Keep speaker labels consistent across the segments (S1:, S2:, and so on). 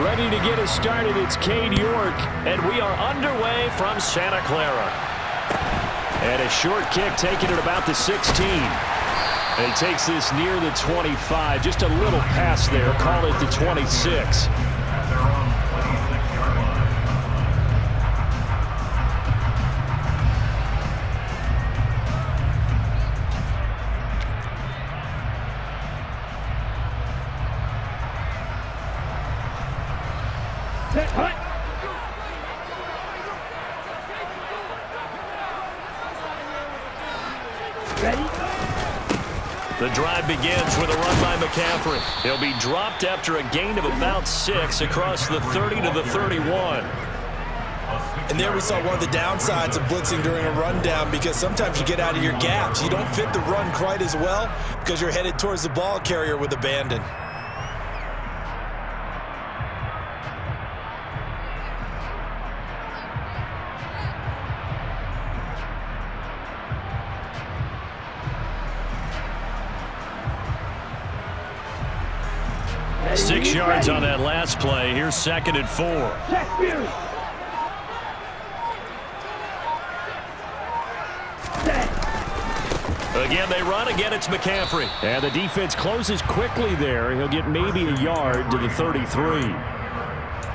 S1: Ready to get us started, it's Cade York.
S2: And we are underway from Santa Clara.
S1: And a short kick taken at about the 16. And he takes this near the 25. Just a little pass there. Call it the 26.
S2: The drive begins with a run by McCaffrey. He'll be dropped after a gain of about 6 across the 30 to the 31.
S3: And there we saw one of the downsides of blitzing during a rundown, because sometimes you get out of your gaps. You don't fit the run quite as well because you're headed towards the ball carrier with abandon.
S2: Six yards on that last play. Here's 2nd and 4. Again, they run. Again, it's McCaffrey.
S1: And the defense closes quickly there. He'll get maybe a yard to the 33.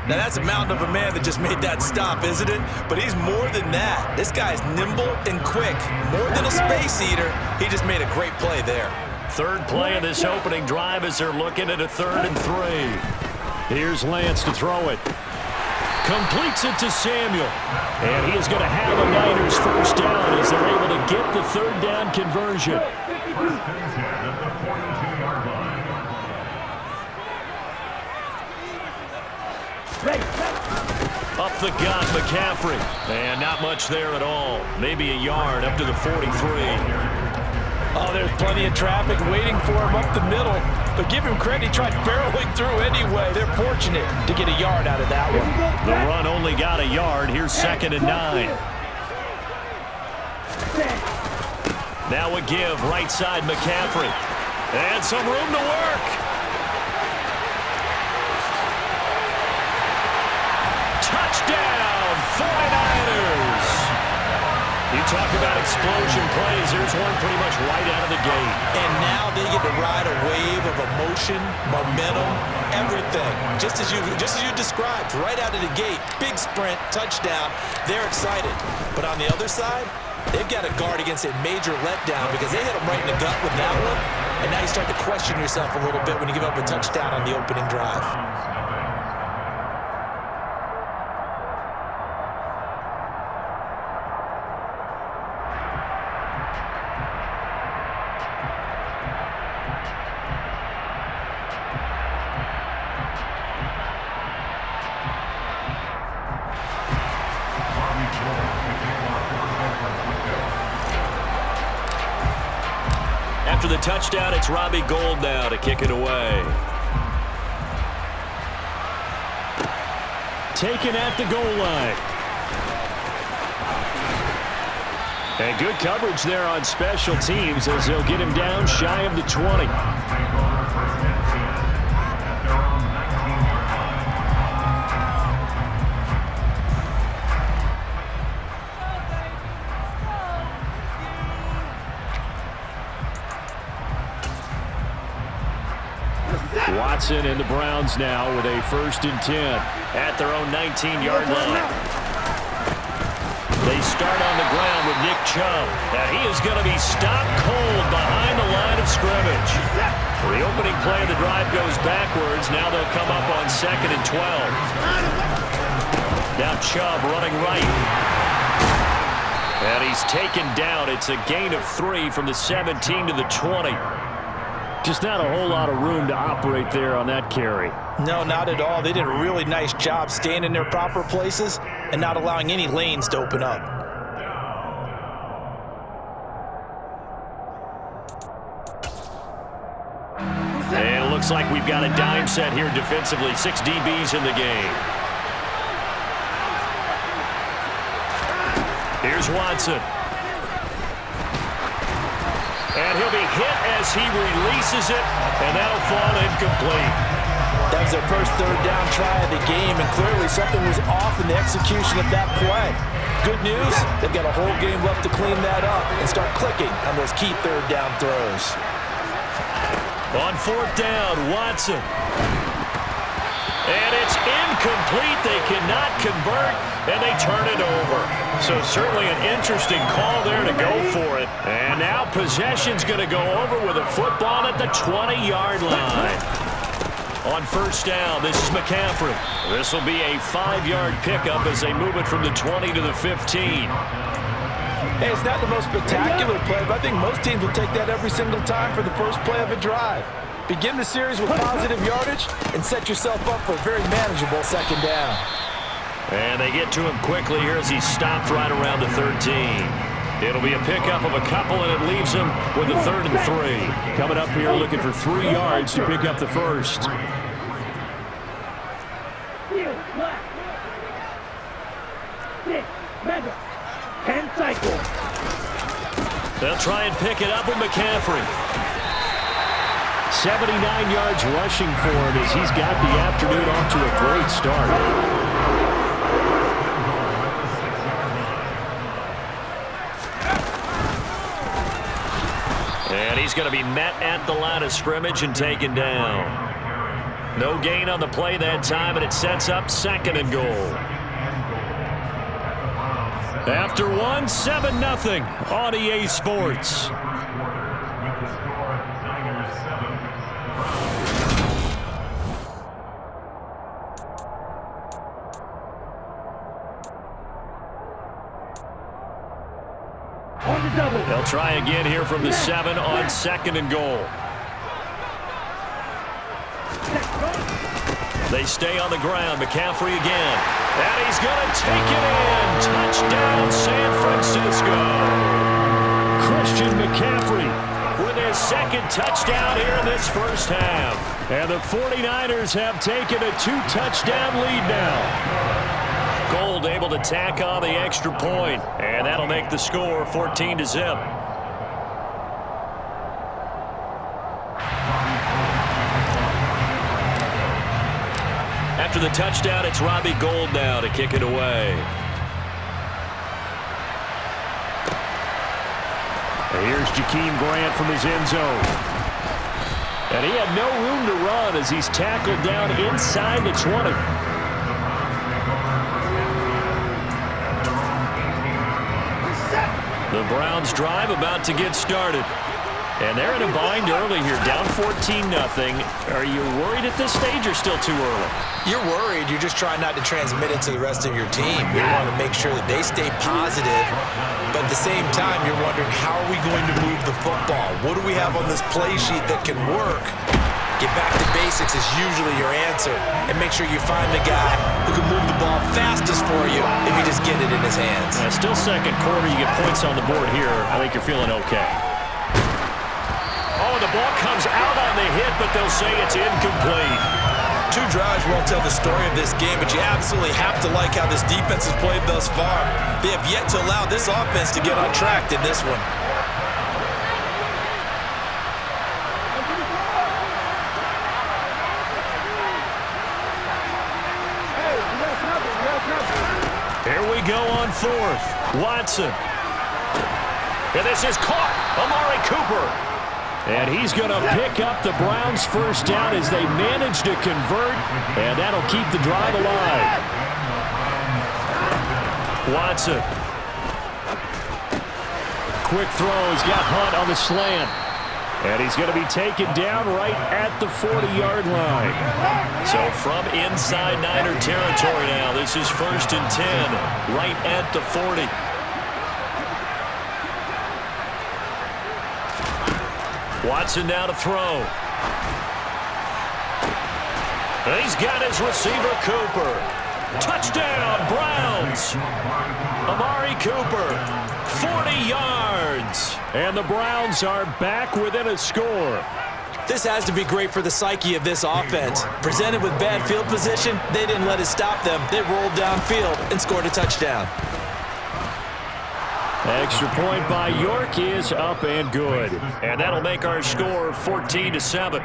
S3: Now, that's a mountain of a man that just made that stop, isn't it? But he's more than that. This guy's nimble and quick. More than a space eater. He just made a great play there.
S2: Third play of this opening drive as they're looking at a 3rd and 3.
S1: Here's Lance to throw it. Completes it to Samuel. And he is going to have a Niners first down as they're able to get the 3rd down conversion.
S2: Up the gut, McCaffrey. And not much there at all. Maybe a yard up to the 43.
S3: Oh, there's plenty of traffic waiting for him up the middle. But give him credit, he tried barreling through anyway. They're fortunate to get a yard out of that one.
S2: The run only got a yard. Here's 2nd and 9. Now a give, right side McCaffrey. And some room to work. Touchdown, 49ers. You talk about explosion plays. Here's one pretty much right out of the gate.
S3: And now they get to ride a wave of emotion, momentum, everything. Just as you described, right out of the gate. Big sprint, touchdown. They're excited. But on the other side, they've got to guard against a major letdown because they hit them right in the gut with that one. And now you start to question yourself a little bit when you give up a touchdown on the opening drive.
S2: After the touchdown, it's Robbie Gould now to kick it away.
S1: Taken at the goal line. And good coverage there on special teams as they'll get him down shy of the 20. Watson and the Browns now with a 1st and 10
S2: at their own 19-yard line. They start on the ground with Nick Chubb, and he is going to be stopped cold behind the line of scrimmage. The opening play of the drive goes backwards. Now they'll come up on 2nd and 12. Now Chubb running right. And he's taken down. It's a gain of 3 from the 17 to the 20.
S1: Just not a whole lot of room to operate there on that carry.
S3: No, not at all. They did a really nice job staying in their proper places and not allowing any lanes to open up.
S2: And it looks like we've got a dime set here defensively. 6 DBs in the game. Here's Watson. And he'll be hit as he releases it, and that'll fall incomplete.
S3: That was their first third down try of the game, and clearly something was off in the execution of that play. Good news, they've got a whole game left to clean that up and start clicking on those key third down throws.
S2: On fourth down, Watson. And it's incomplete. They cannot convert, and they turn it over. So certainly an interesting call there to go for it. And now possession's going to go over with a football at the 20-yard line. On first down, this is McCaffrey. This will be a 5-yard pickup as they move it from the 20 to the 15.
S3: Hey, it's not the most spectacular play, but I think most teams will take that every single time for the first play of a drive. Begin the series with positive yardage and set yourself up for a very manageable second down.
S2: And they get to him quickly here as he stopped right around the 13. It'll be a pickup of a couple, and it leaves him with a 3rd and 3.
S1: Coming up here looking for 3 yards to pick up the first.
S2: They'll try and pick it up with McCaffrey.
S1: 79 yards rushing for him as he's got the afternoon off to a great start.
S2: And he's going to be met at the line of scrimmage and taken down. No gain on the play that time, and it sets up 2nd and goal. After one, 7-0 on EA Sports. They'll try again here from the 7 on 2nd and goal. They stay on the ground. McCaffrey again. And he's going to take it in. Touchdown, San Francisco.
S1: Christian McCaffrey
S2: with his 2nd touchdown here in this first half.
S1: And the 49ers have taken a 2-touchdown lead now.
S2: Gold able to tack on the extra point, and that'll make the score 14-0. After the touchdown, it's Robbie Gould now to kick it away.
S1: Here's Jakeem Grant from his end zone. And he had no room to run as he's tackled down inside the 20.
S2: The Browns drive about to get started. And they're in a bind early here, down 14-0. Are you worried at this stage or still too early?
S3: You're worried. You're just trying not to transmit it to the rest of your team. You want to make sure that they stay positive. But at the same time, you're wondering, how are we going to move the football? What do we have on this play sheet that can work? Get back to basics is usually your answer. And make sure you find the guy who can move the ball fastest for you if you just get it in his hands.
S1: Still second quarter. You get points on the board here. I think you're feeling okay.
S2: Oh, the ball comes out on the hit, but they'll say it's incomplete.
S3: 2 drives won't tell the story of this game, but you absolutely have to like how this defense has played thus far. They have yet to allow this offense to get untracked in this one.
S2: Here we go on 4th. Watson. And this is caught. Amari Cooper.
S1: And he's going to pick up the Browns' first down as they manage to convert, and that'll keep the drive alive.
S2: Watson.
S1: Quick throw. He's got Hunt on the slant. And he's going to be taken down right at the 40-yard line.
S2: So from inside Niner territory now, this is 1st and 10, right at the 40. Watson now to throw. And he's got his receiver, Cooper. Touchdown, Browns. Amari Cooper, 40 yards.
S1: And the Browns are back within a score.
S3: This has to be great for the psyche of this offense. Presented with bad field position, they didn't let it stop them. They rolled downfield and scored a touchdown.
S1: Extra point by York is up and good.
S2: And that'll make our score 14-7.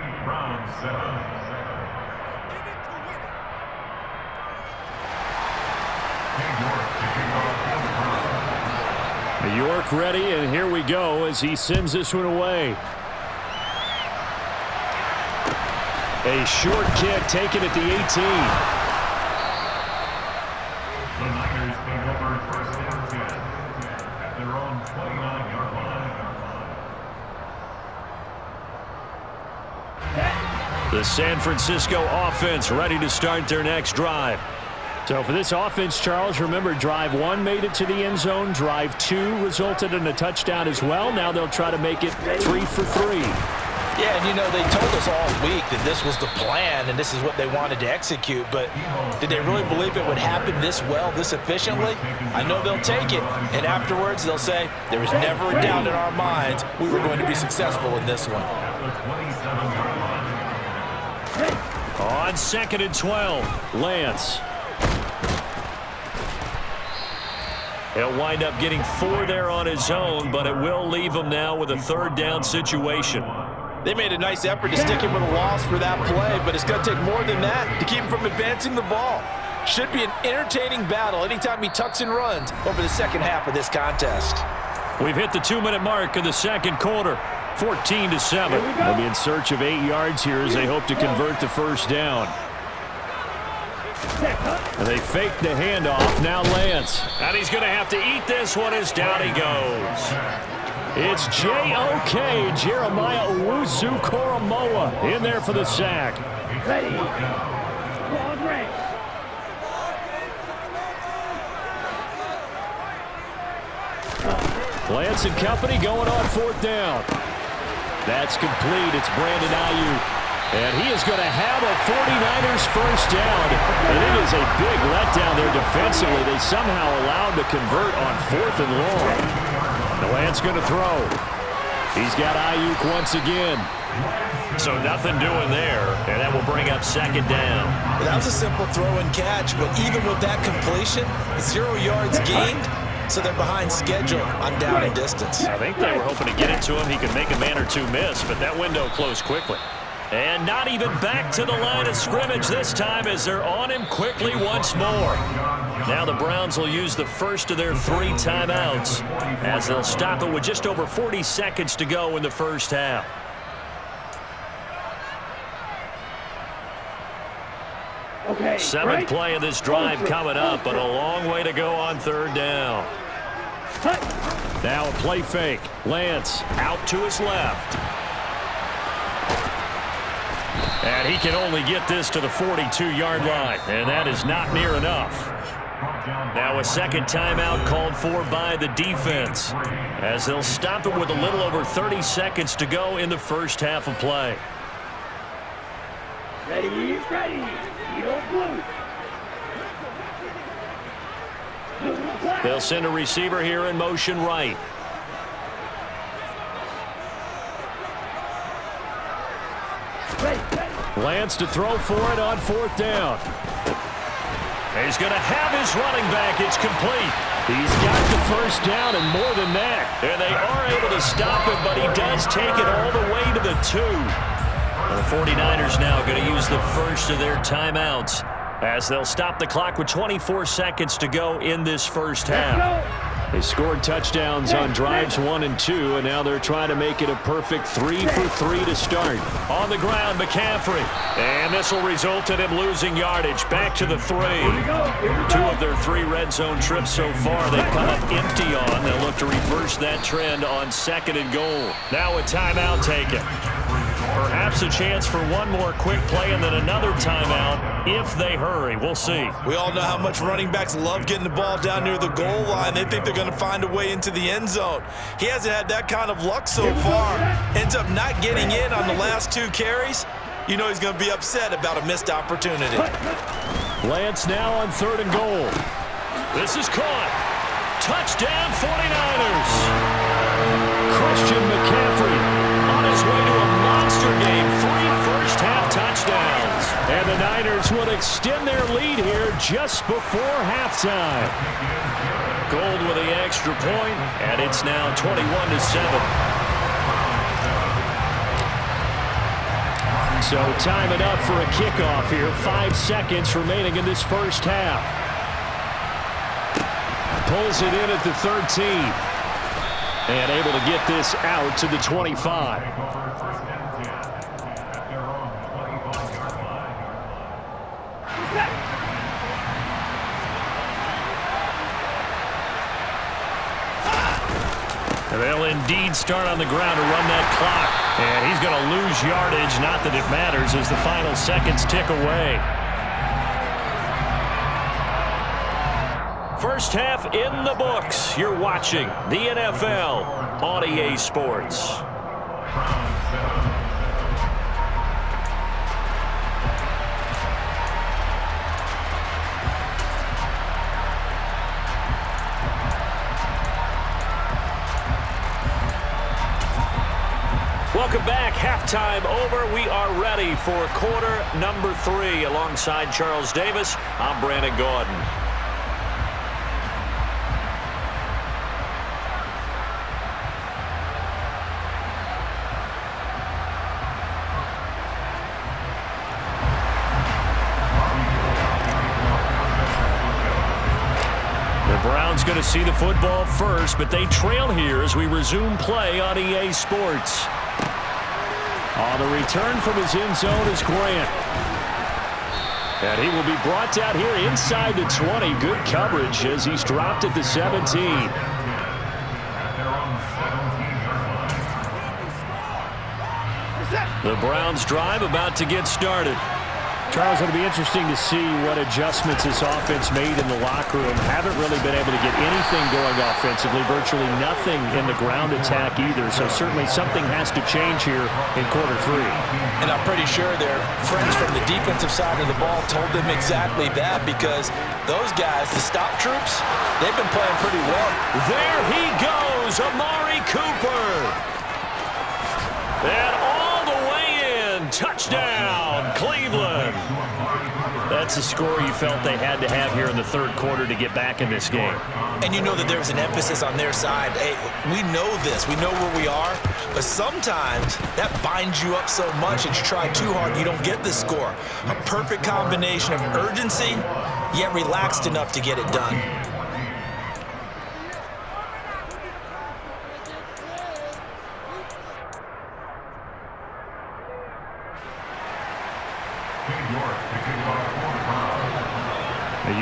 S1: York ready, and here we go as he sends this one away. A short kick taken at the 18. The San Francisco offense ready to start their next drive. So for this offense, Charles, remember drive 1 made it to the end zone. Drive 2 resulted in a touchdown as well. Now they'll try to make it 3 for 3.
S3: Yeah, and you know, they told us all week that this was the plan and this is what they wanted to execute, but did they really believe it would happen this well, this efficiently? I know they'll take it, and afterwards they'll say, there was never a doubt in our minds we were going to be successful in this one.
S1: On 2nd and 12, Lance. He'll wind up getting 4 there on his own, but it will leave him now with a 3rd down situation.
S3: They made a nice effort to stick him with a loss for that play, but it's going to take more than that to keep him from advancing the ball. Should be an entertaining battle anytime he tucks and runs over the second half of this contest.
S1: We've hit the 2-minute mark of the second quarter. 14-7. They'll be in search of 8 yards here as they hope to convert the 1st down. And they fake the handoff. Now Lance.
S2: And he's going to have to eat this one as down he goes.
S1: It's J.O.K. Jeremiah Owusu-Koramoah in there for the sack.
S4: Ready.
S1: Lance and company going on 4th down. That's complete. It's Brandon Ayuk. And he is going to have a 49ers 1st down. And it is a big letdown there defensively. They somehow allowed to convert on 4th and long. The Lance going to throw. He's got Ayuk once again.
S2: So nothing doing there, and that will bring up 2nd down.
S3: That was a simple throw and catch, but even with that completion, 0 yards gained. So they're behind schedule on down and distance.
S2: I think they were hoping to get it to him. He could make a man or two miss, but that window closed quickly. And not even back to the line of scrimmage this time as they're on him quickly once more. Now the Browns will use the first of their 3 timeouts as they'll stop it with just over 40 seconds to go in the 1st half.
S4: Okay,
S2: 7th play of this drive coming up, but a long way to go on 3rd down.
S1: Now a play fake. Lance
S2: Out to his left.
S1: And he can only get this to the 42-yard line, and that is not near enough.
S2: Now a 2nd timeout called for by the defense as they'll stop it with a little over 30 seconds to go in the 1st half of play.
S4: Ready, ready.
S2: They'll send a receiver here in motion right.
S1: Lance to throw for it on 4th down.
S2: He's going to have his running back. It's complete.
S1: He's got the 1st down and more than that.
S2: And they are able to stop him, but he does take it all the way to the 2. And the 49ers now going to use the first of their timeouts as they'll stop the clock with 24 seconds to go in this 1st half.
S1: They scored touchdowns on drives 1 and 2, and now they're trying to make it a perfect 3 for 3 to start.
S2: On the ground, McCaffrey. And this will result in him losing yardage. Back to the 3. 2 of their 3 red zone trips so far they've come up empty on. They'll look to reverse that trend on 2nd and goal. Now a timeout taken. Perhaps a chance for one more quick play and then another timeout if they hurry. We'll see.
S3: We all know how much running backs love getting the ball down near the goal line. They think they're going to find a way into the end zone. He hasn't had that kind of luck so far. Ends up not getting in on the last 2 carries. You know he's going to be upset about a missed opportunity.
S1: Lance now on 3rd and goal.
S2: This is caught. Touchdown 49ers.
S1: Christian McCaffrey on his way to a monster game. 3 first-half touchdowns. And the Niners will extend their lead here just before halftime.
S2: Gold with the extra point, and it's now 21-7.
S1: So time enough for a kickoff here. 5 seconds remaining in this 1st half. pulls it in at the 13. And able to get this out to the 25.
S2: They'll indeed start on the ground to run that clock. And he's going to lose yardage. Not that it matters as the final seconds tick away. First half in the books. You're watching the NFL on EA Sports. Welcome back. Halftime over. We are ready for quarter number 3. Alongside Charles Davis, I'm Brandon Gordon. The Browns going to see the football first, but they trail here as we resume play on EA Sports. On the return from his end zone is Grant. And he will be brought down here inside the 20. Good coverage as he's dropped at the 17. The Browns drive about to get started. Charles, it'll be interesting to see what adjustments this offense made in the locker room. Haven't really been able to get anything going offensively, virtually nothing in the ground attack either. So certainly something has to change here in quarter 3.
S3: And I'm pretty sure their friends from the defensive side of the ball told them exactly that, because those guys, the stop troops, they've been playing pretty well.
S2: There he goes, Amari Cooper. And all the way in, touchdown, Cleveland.
S1: That's a score you felt they had to have here in the third quarter to get back in this game.
S3: And you know that there's an emphasis on their side. Hey, we know this. We know where we are. But sometimes that binds you up so much that you try too hard, you don't get the score. A perfect combination of urgency, yet relaxed enough to get it done.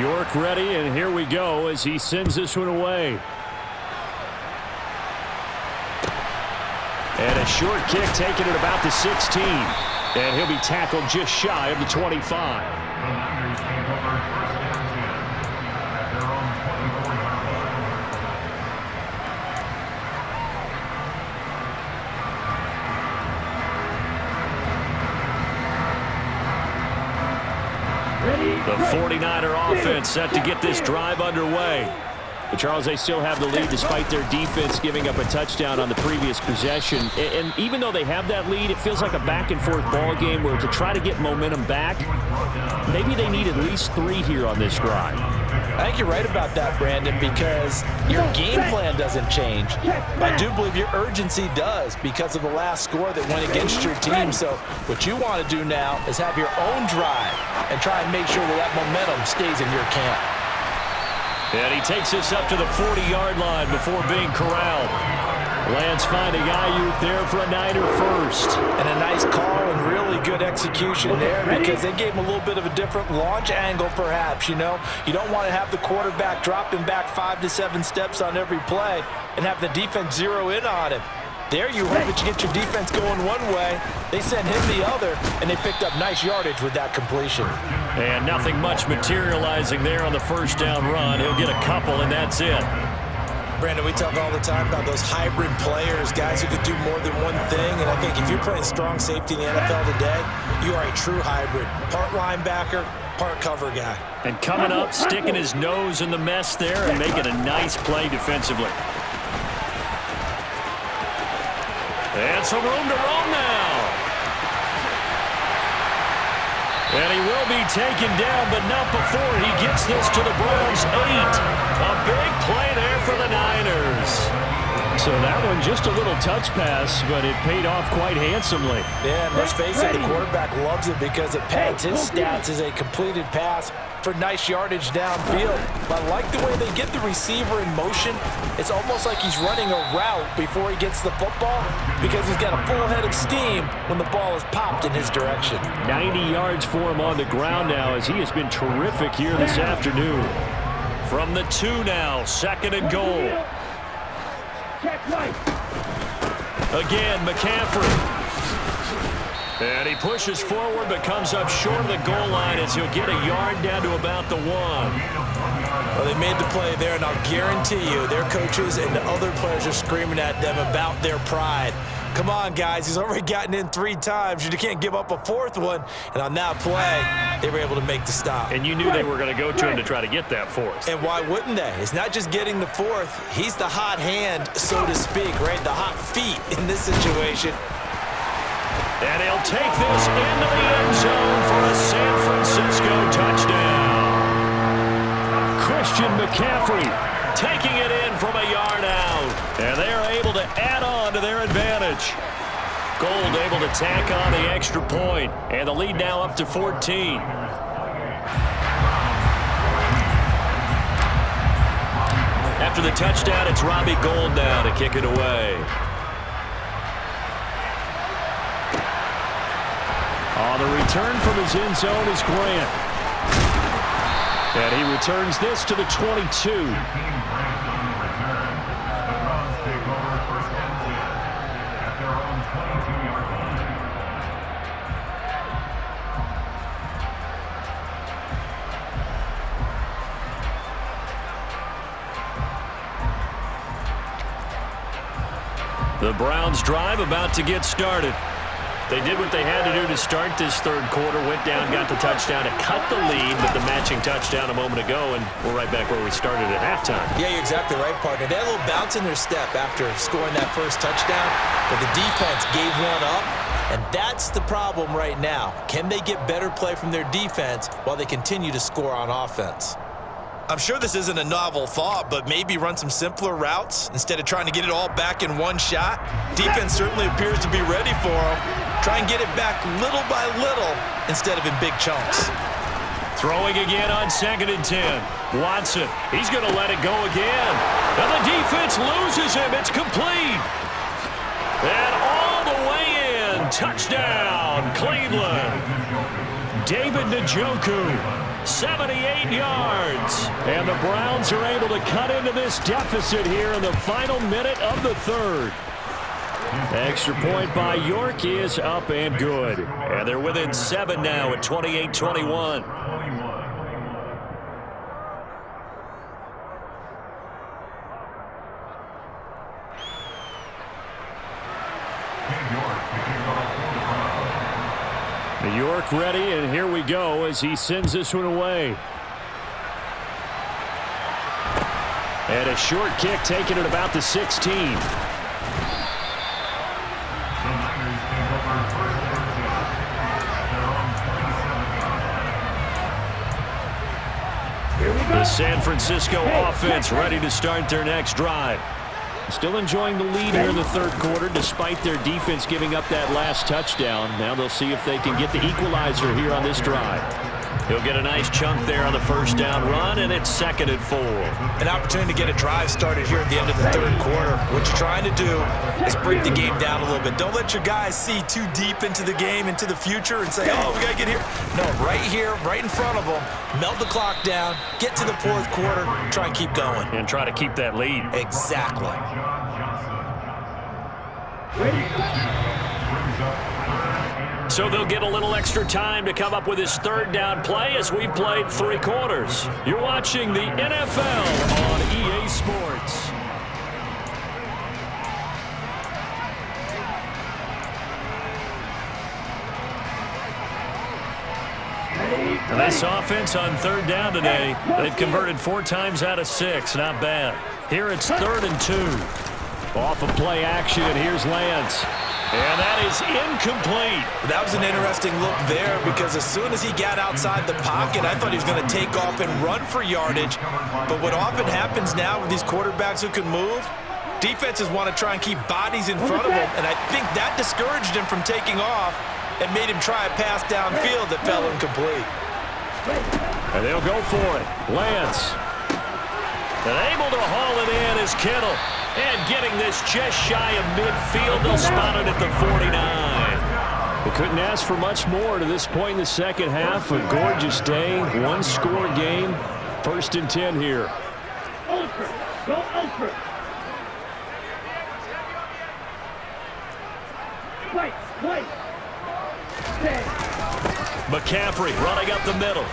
S1: York ready, and here we go as he sends this one away. And a short kick taken at about the 16. And he'll be tackled just shy of the 25. The 49er offense set to get this drive underway. But Charles, they still have the lead despite their defense giving up a touchdown on the previous possession. And even though they have that lead, it feels like a back-and-forth ball game where to try to get momentum back, maybe they need at least 3 here on this drive.
S3: I think you're right about that, Brandon, because your game plan doesn't change. I do believe your urgency does because of the last score that went against your team. So what you want to do now is have your own drive and try and make sure that that momentum stays in your camp.
S2: And he takes this up to the 40-yard line before being corralled. Lance finding Ayuk there for a Niner first.
S3: And a nice call and really good execution there because they gave him a little bit of a different launch angle perhaps, you know. You don't want to have the quarterback dropping back 5 to 7 steps on every play and have the defense zero in on him. There you hope that you get your defense going one way. They sent him the other, and they picked up nice yardage with that completion.
S2: And nothing much materializing there on the first down run. He'll get a couple, and that's it.
S3: Brandon, we talk all the time about those hybrid players, guys who could do more than one thing. And I think if you're playing strong safety in the NFL today, you are a true hybrid. Part linebacker, part cover guy.
S2: And coming up, sticking his nose in the mess there and making a nice play defensively. And some room to roam now. And he will be taken down, but not before he gets this to the Browns' 8. A big play there for the Niners.
S1: So that one just a little touch pass, but it paid off quite handsomely.
S3: Yeah, and let's face it, the quarterback loves it because it pads his stats as a completed pass for nice yardage downfield. But I like the way they get the receiver in motion. It's almost like he's running a route before he gets the football because he's got a full head of steam when the ball is popped in his direction.
S1: 90 yards for him on the ground now as he has been terrific here this afternoon.
S2: From the 2 now, 2nd and goal. Again, McCaffrey. And he pushes forward but comes up short of the goal line as he'll get a yard down to about the 1.
S3: Well, they made the play there, and I'll guarantee you their coaches and the other players are screaming at them about their pride. Come on, guys. He's already gotten in 3 times. You can't give up a 4th one. And on that play, they were able to make the stop.
S2: And you knew they were going to go to him to try to get that 4th.
S3: And why wouldn't they? It's not just getting the 4th. He's the hot hand, so to speak, right? The hot feet in this situation.
S2: And he'll take this into the end zone for a San Francisco touchdown.
S1: Christian McCaffrey
S2: taking it in from a yard out. And they're able to add on to their advantage. Gold able to tack on the extra point. And the lead now up to 14. After the touchdown, it's Robbie Gould now to kick it away.
S1: On the return from his end zone is Grant. And he returns this to the 22.
S2: The Browns drive about to get started. They did what they had to do to start this 3rd quarter, went down, got the touchdown to cut the lead with the matching touchdown a moment ago, and we're right back where we started at halftime.
S3: Yeah, you're exactly right, partner. They had a little bounce in their step after scoring that first touchdown, but the defense gave one up, and that's the problem right now. Can they get better play from their defense while they continue to score on offense? I'm sure this isn't a novel thought, but maybe run some simpler routes instead of trying to get it all back in one shot. Defense certainly appears to be ready for them. Try and get it back little by little instead of in big chunks.
S2: Throwing again on 2nd and 10. Watson, he's going to let it go again. And the defense loses him. It's complete. And all the way in. Touchdown, Cleveland. David Njoku. 78 yards.
S1: And the Browns are able to cut into this deficit here in the final minute of the 3rd. Extra point by York is up and good.
S2: And they're within 7 now at 28-21.
S1: York ready, and here we go as he sends this one away. And a short kick taken at about the 16.
S2: The San Francisco offense ready to start their next drive.
S1: Still enjoying the lead here in the 3rd quarter despite their defense giving up that last touchdown. Now they'll see if they can get the equalizer here on this drive.
S2: He'll get a nice chunk there on the 1st down run, and it's 2nd and 4.
S3: An opportunity to get a drive started here at the end of the 3rd quarter. What you're trying to do is break the game down a little bit. Don't let your guys see too deep into the game, into the future, and say, oh, we got to get here. No, right here, right in front of them, melt the clock down, get to the 4th quarter, try and keep going.
S2: And try to keep that lead.
S3: Exactly.
S2: So they'll get a little extra time to come up with his 3rd down play as we've played 3 quarters. You're watching the NFL on EA Sports. And this offense on 3rd down today, they've converted 4 times out of 6. Not bad. Here it's 3rd and 2.
S1: Off of play action, and here's Lance.
S2: And that is incomplete.
S3: That was an interesting look there because as soon as he got outside the pocket, I thought he was going to take off and run for yardage. But what often happens now with these quarterbacks who can move, Defenses want to try and keep bodies in front of him, and I think that discouraged him from taking off and made him try a pass downfield that fell incomplete.
S1: And they'll go for it. Lance.
S2: And able to haul it in is Kittle. And getting this just shy of midfield, they'll spot it at the 49.
S1: They couldn't ask for much more to this point in the second half. A gorgeous day, one-score game. 1st and 10 here.
S4: Ultra. Go ultra. Wait.
S2: McCaffrey running up the middle.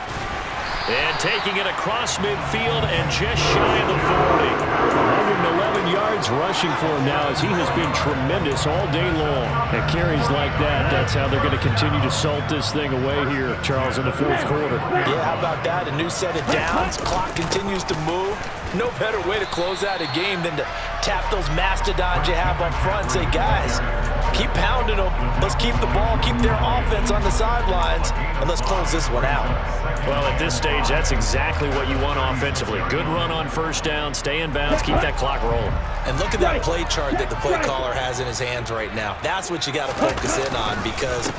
S2: And taking it across midfield and just shy of the 40.
S1: 111 yards rushing for him now as he has been tremendous all day long. And carries like that, that's how they're going to continue to salt this thing away here, Charles, in the 4th quarter.
S3: Yeah, how about that? A new set of downs. Clock continues to move. No better way to close out a game than to tap those mastodons you have up front and say, guys, keep pounding them. Let's keep the ball, keep their offense on the sidelines, and let's close this one out.
S2: Well, at this stage, that's exactly what you want offensively. Good run on 1st down, stay in bounds, keep that clock rolling.
S3: And look at that play chart that the play caller has in his hands right now. That's what you got to focus in on, because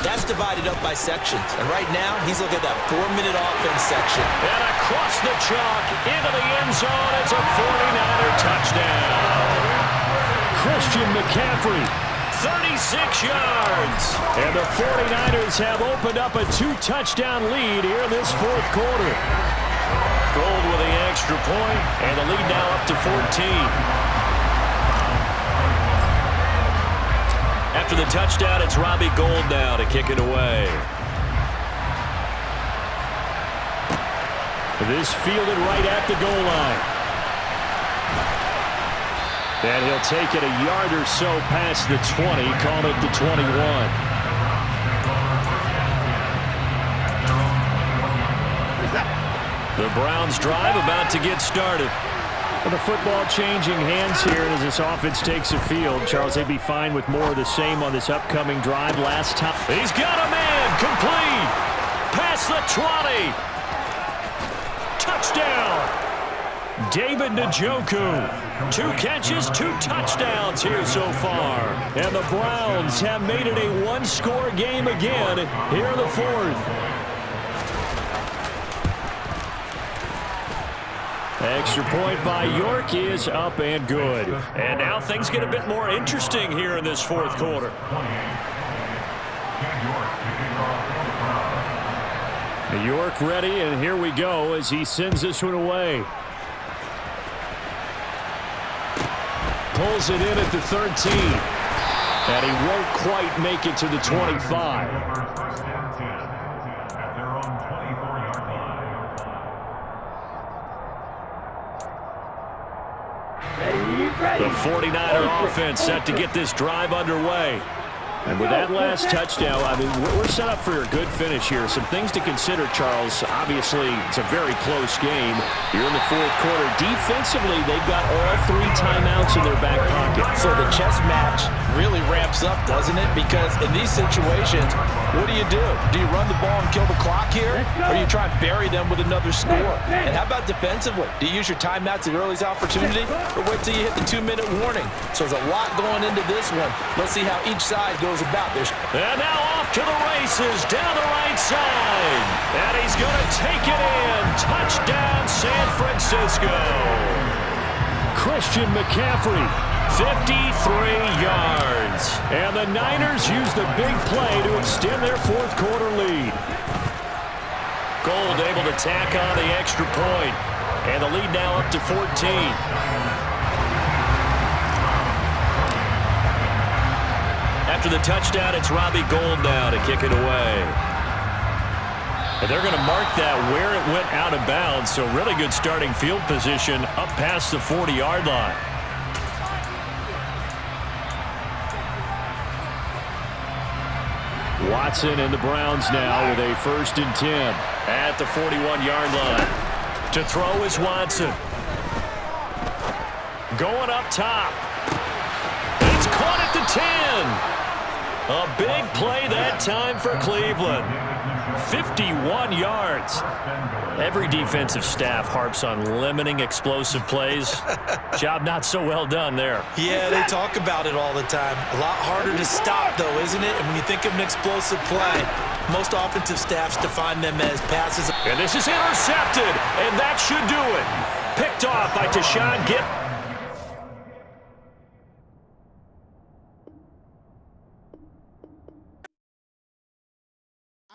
S3: that's divided up by sections. And right now, he's looking at that 4-minute offense section.
S2: And across the chalk, into the end zone, it's a 49er touchdown.
S1: Christian McCaffrey.
S2: 36 yards.
S1: And the 49ers have opened up a 2-touchdown lead here in this 4th quarter.
S2: Gold with the extra point, and the lead now up to 14. After the touchdown, it's Robbie Gould now to kick it away.
S1: This fielded right at the goal line. And he'll take it a yard or so past the 20, call it the 21.
S2: The Browns drive about to get started.
S1: Well, the football changing hands here as this offense takes the field. Charles, they'd be fine with more of the same on this upcoming drive. Last time.
S2: He's got a man, complete. Past the 20. Touchdown.
S1: David Njoku.
S2: 2 catches, 2 touchdowns here so far.
S1: And the Browns have made it a one-score game again here in the 4th. Extra point by York is up and good.
S2: And now things get a bit more interesting here in this 4th quarter.
S1: York ready, and here we go as he sends this one away. Pulls it in at the 13. And he won't quite make it to the 25.
S2: The 49er offense set to get this drive underway.
S1: And with that last touchdown, I mean, we're set up for a good finish here. Some things to consider, Charles. Obviously, it's a very close game. You're in the 4th quarter. Defensively, they've got all 3 timeouts in their back pocket.
S3: So the chess match really ramps up, doesn't it? Because in these situations, what do? Do you run the ball and kill the clock here? Or do you try and bury them with another score? And how about defensively? Do you use your timeouts at earliest opportunity? Or wait till you hit the 2-minute warning? So there's a lot going into this one. Let's see how each side goes about.
S2: And now off to the races down the right side. And he's going to take it in. Touchdown, San Francisco.
S1: Christian McCaffrey.
S2: 53 yards.
S1: And the Niners use the big play to extend their 4th quarter lead.
S2: Gould able to tack on the extra point. And the lead now up to 14. After the touchdown, it's Robbie Gould now to kick it away. And they're going to mark that where it went out of bounds, so really good starting field position up past the 40-yard line.
S1: Watson and the Browns now with a 1st and 10.
S2: At the 41-yard line. To throw is Watson. Going up top. It's caught at the 10. A big play that time for Cleveland. 51 yards. Every defensive staff harps on limiting explosive plays. Job not so well done there.
S3: Yeah, they talk about it all the time. A lot harder to stop, though, isn't it? And when you think of an explosive play, most offensive staffs define them as passes.
S2: And this is intercepted, and that should do it. Picked off by Tashawn Gibb.